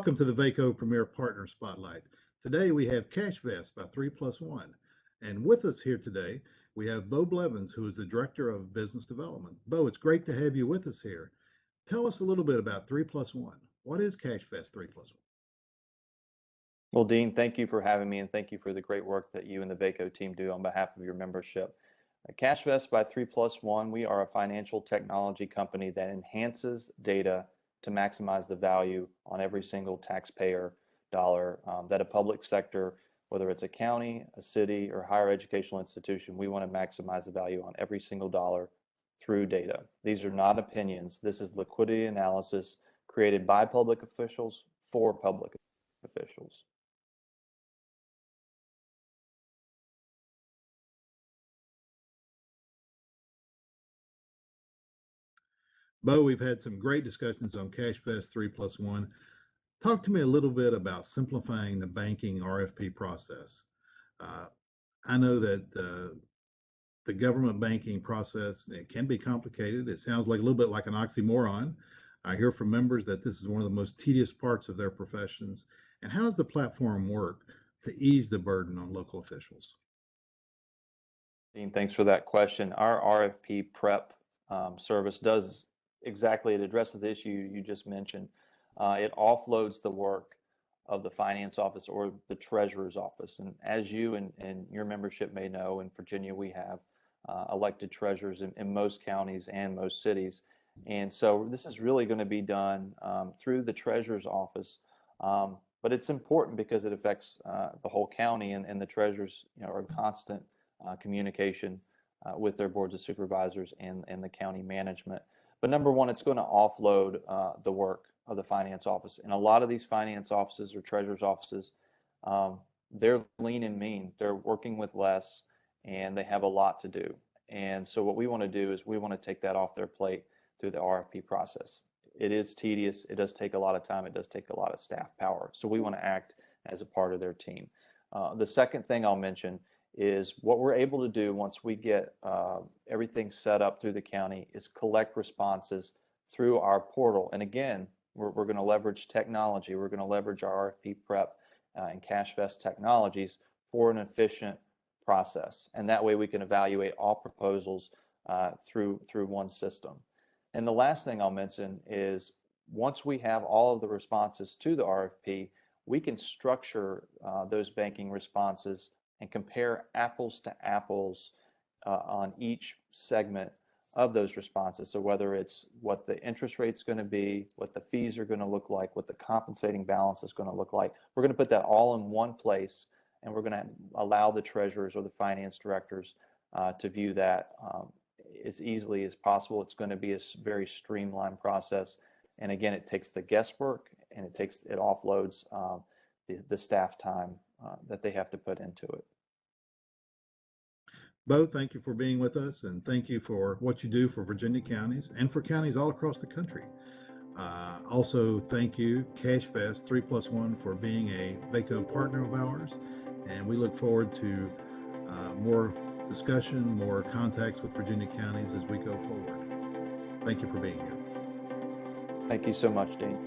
Welcome to the VACO Premier Partner Spotlight. Today we have cashVest by 3+one. And with us here today, we have Bo Blevins, who is the Director of Business Development. Bo, it's great to have you with us here. Tell us a little bit about 3+one. What is cashVest 3+one? Well, Dean, thank you for having me, and thank you for the great work that you and the VACO team do on behalf of your membership. cashVest by 3+one, we are a financial technology company that enhances data to maximize the value on every single taxpayer dollar that a public sector, whether it's a county, a city, or higher educational institution, we want to maximize the value on every single dollar through data. These are not opinions. This is liquidity analysis created by public officials for public officials. Bo, we've had some great discussions on cashVest 3+one. Talk to me a little bit about simplifying the banking RFP process. I know that the government banking process, it can be complicated. It sounds like a little bit like an oxymoron. I hear from members that this is one of the most tedious parts of their professions. And how does the platform work to ease the burden on local officials? Dean, thanks for that question. Our RFP prep service does exactly, it addresses the issue you just mentioned. It offloads the work of the finance office or the treasurer's office. And as you and your membership may know, in Virginia, we have elected treasurers in most counties and most cities. And so this is really going to be done through the treasurer's office. But it's important because it affects the whole county, and the treasurers are in constant communication with their boards of supervisors and the county management. But number one, it's going to offload the work of the finance office. And a lot of these finance offices or treasurer's offices, they're lean and mean. They're working with less, and they have a lot to do. And so what we want to do is we want to take that off their plate through the RFP process. It is tedious. It does take a lot of time. It does take a lot of staff power. So we want to act as a part of their team. The second thing I'll mention is what we're able to do once we get everything set up through the county is collect responses through our portal. And again, we're going to leverage technology. We're going to leverage our RFP prep and cashVest technologies for an efficient process. And that way we can evaluate all proposals through one system. And the last thing I'll mention is once we have all of the responses to the RFP, we can structure those banking responses and compare apples to apples on each segment of those responses. So whether it's what the interest rate's going to be, what the fees are going to look like, what the compensating balance is going to look like, we're going to put that all in one place, and we're going to allow the treasurers or the finance directors to view that as easily as possible. It's going to be a very streamlined process. And again, it takes the guesswork and it offloads the staff time that they have to put into it. Bo, thank you for being with us, and thank you for what you do for Virginia counties and for counties all across the country. Also, thank you, cashVest 3+one, for being a VACO partner of ours, and we look forward to more discussion, more contacts with Virginia counties as we go forward. Thank you for being here. Thank you so much, Dean.